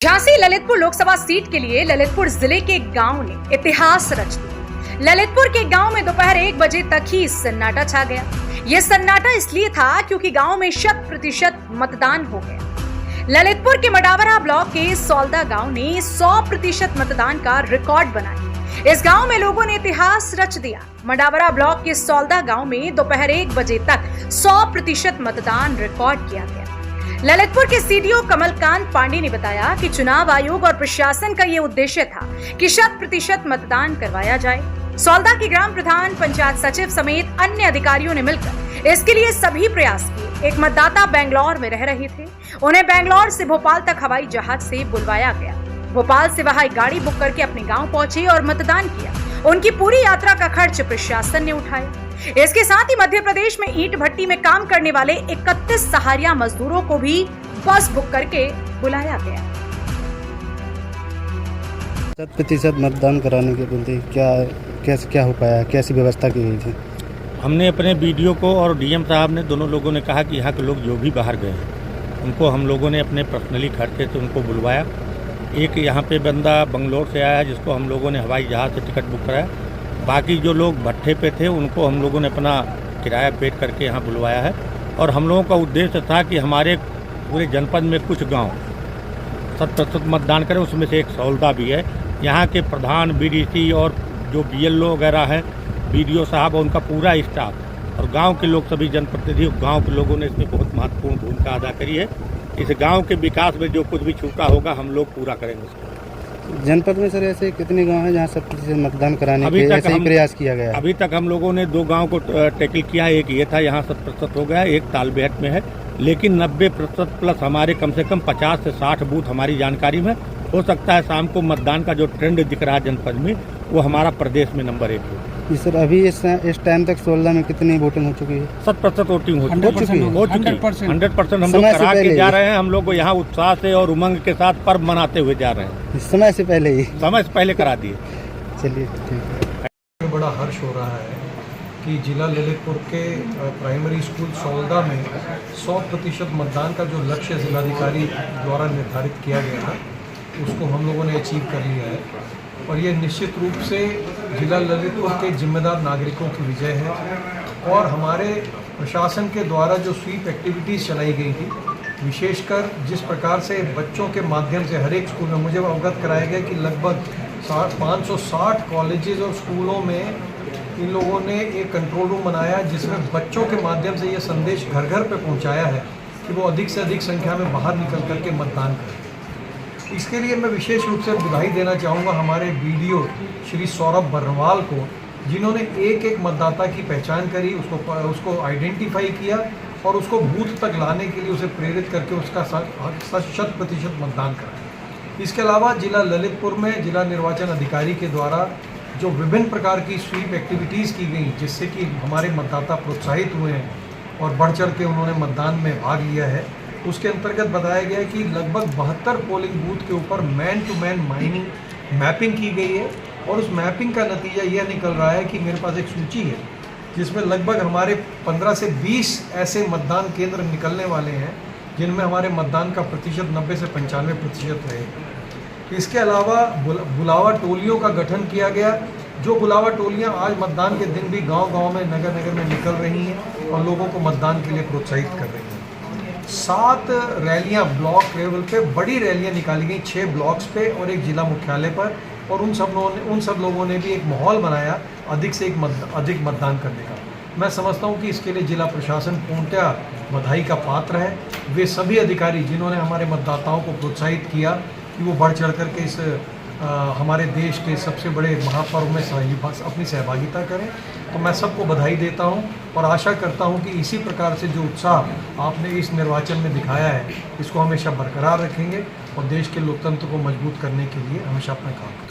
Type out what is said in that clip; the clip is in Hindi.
झांसी ललितपुर लोकसभा सीट के लिए ललितपुर जिले के गांव ने इतिहास रच दिया। ललितपुर के गांव में दोपहर 1 बजे तक ही सन्नाटा छा गया। यह सन्नाटा इसलिए था क्योंकि गांव में 100% मतदान हो गया। ललितपुर के मडावरा ब्लॉक के सौलदा गांव ने 100% मतदान का रिकॉर्ड बनाया। इस गांव में लोगों ने इतिहास रच दिया। मडावरा ब्लॉक के सौलदा गांव में दोपहर 1 बजे तक 100% मतदान रिकॉर्ड किया गया। ललितपुर के सीडीओ कमलकांत पांडे ने बताया कि चुनाव आयोग और प्रशासन का ये उद्देश्य था कि 100% मतदान करवाया जाए। सौलदा के ग्राम प्रधान, पंचायत सचिव समेत अन्य अधिकारियों ने मिलकर इसके लिए सभी प्रयास किए। एक मतदाता बेंगलौर में रह रहे थे, उन्हें बेंगलौर से भोपाल तक हवाई जहाज से बुलवाया गया। भोपाल से वहां गाड़ी बुक करके अपने गाँव पहुंचे और मतदान किया। उनकी पूरी यात्रा का खर्च प्रशासन ने उठाया। इसके साथ ही मध्य प्रदेश में ईंट भट्टी में काम करने वाले 31 सहारिया मजदूरों को भी बस बुक करके बुलाया गया। 100% मतदान कराने के बोलते क्या हो पाया, कैसी व्यवस्था की गई थी? हमने अपने बीडीओ को और डीएम साहब ने, दोनों लोगों ने कहा कि यहाँ के लोग जो भी बाहर गए हैं उनको हम लोगों ने अपने पर्सनली खर्चे से उनको बुलवाया। एक यहाँ पे बंदा बंगलोर से आया है जिसको हम लोगों ने हवाई जहाज़ से टिकट बुक कराया। बाकी जो लोग भट्ठे पे थे उनको हम लोगों ने अपना किराया पेड करके यहाँ बुलवाया है। और हम लोगों का उद्देश्य था कि हमारे पूरे जनपद में कुछ गांव 100% मतदान करें, उसमें से एक सौलदा भी है। यहाँ के प्रधान, बीडीसी और जो बीएलओ वगैरह हैं, बीडीओ साहब और उनका पूरा स्टाफ और गांव के लोग, सभी जनप्रतिनिधि गांव के लोगों ने इसमें बहुत महत्वपूर्ण भूमिका अदा करी है। इस गांव के विकास में जो कुछ भी छूटा होगा हम लोग पूरा करेंगे उसको। जनपद में सर ऐसे कितने गांव हैं जहां 100% मतदान कराने के ऐसे ही प्रयास किया गया है? अभी तक हम लोगों ने 2 गांव को टैकल किया है। एक ये था, यहाँ 100% हो गया, एक तालबेहट में है। लेकिन 90% प्लस हमारे कम से कम 50 से 60 बूथ हमारी जानकारी में। हो सकता है शाम को मतदान का जो ट्रेंड दिख रहा है जनपद में वो हमारा प्रदेश में नंबर 1 है। जी सर, अभी इस टाइम तक सौलदा में कितनी वोटिंग हो चुकी है? 100% वोटिंग हो चुकी है। 100% हम लोग समय से करा के पहले जा रहे हैं। हम लोग को यहाँ उत्साह से और उमंग के साथ पर्व मनाते हुए जा रहे हैं। समय से पहले ही? समय से पहले करा दिए। चलिए ठीक है। बड़ा हर्ष हो रहा है कि जिला ललितपुर के प्राइमरी स्कूल सौलदा में 100% मतदान का जो लक्ष्य जिलाधिकारी द्वारा निर्धारित किया गया था उसको हम लोगों ने अचीव कर लिया है। और ये निश्चित रूप से जिला ललितपुर के जिम्मेदार नागरिकों की विजय है। और हमारे प्रशासन के द्वारा जो स्वीप एक्टिविटीज़ चलाई गई थी, विशेषकर जिस प्रकार से बच्चों के माध्यम से हर एक स्कूल में मुझे अवगत कराया गया कि लगभग 560 कॉलेजेस और स्कूलों में इन लोगों ने एक कंट्रोल रूम बनाया जिसमें बच्चों के माध्यम से ये संदेश घर घर पे पहुंचाया है कि वो अधिक से अधिक संख्या में बाहर निकल करके मतदान करें। इसके लिए मैं विशेष रूप से बधाई देना चाहूँगा हमारे बीडीओ श्री सौरभ बर्नवाल को, जिन्होंने एक एक मतदाता की पहचान करी, उसको आइडेंटिफाई किया और उसको बूथ तक लाने के लिए उसे प्रेरित करके उसका 100% मतदान कराया। इसके अलावा जिला ललितपुर में जिला निर्वाचन अधिकारी के द्वारा जो विभिन्न प्रकार की स्वीप एक्टिविटीज़ की गई जिससे कि हमारे मतदाता प्रोत्साहित हुए हैं और बढ़ चढ़ के उन्होंने मतदान में भाग लिया है, उसके अंतर्गत बताया गया कि लगभग 72 पोलिंग बूथ के ऊपर मैन टू मैन मैपिंग की गई है। और उस मैपिंग का नतीजा यह निकल रहा है कि मेरे पास एक सूची है जिसमें लगभग हमारे 15 से 20 ऐसे मतदान केंद्र निकलने वाले हैं जिनमें हमारे मतदान का प्रतिशत 90 से 95% रहेगा। इसके अलावा बुलावा टोलियों का गठन किया गया। जो बुलावा टोलियां आज मतदान के दिन भी गांव-गांव में, नगर-नगर में निकल रही हैं और लोगों को मतदान के लिए प्रोत्साहित कर रही हैं। 7 रैलियां ब्लॉक लेवल पे, बड़ी रैलियां निकाली गई 6 ब्लॉक्स पे और एक जिला मुख्यालय पर। और उन सब लोगों ने भी एक माहौल बनाया अधिक से अधिक मतदान करने का। मैं समझता हूं कि इसके लिए जिला प्रशासन पूर्णतः बधाई का पात्र है। वे सभी अधिकारी जिन्होंने हमारे मतदाताओं को प्रोत्साहित किया कि वो बढ़ चढ़ कर के इस हमारे देश के सबसे बड़े महापर्व में अपनी सहभागिता करें, तो मैं सबको बधाई देता हूं और आशा करता हूं कि इसी प्रकार से जो उत्साह आपने इस निर्वाचन में दिखाया है इसको हमेशा बरकरार रखेंगे और देश के लोकतंत्र को मजबूत करने के लिए हमेशा अपना काम करें।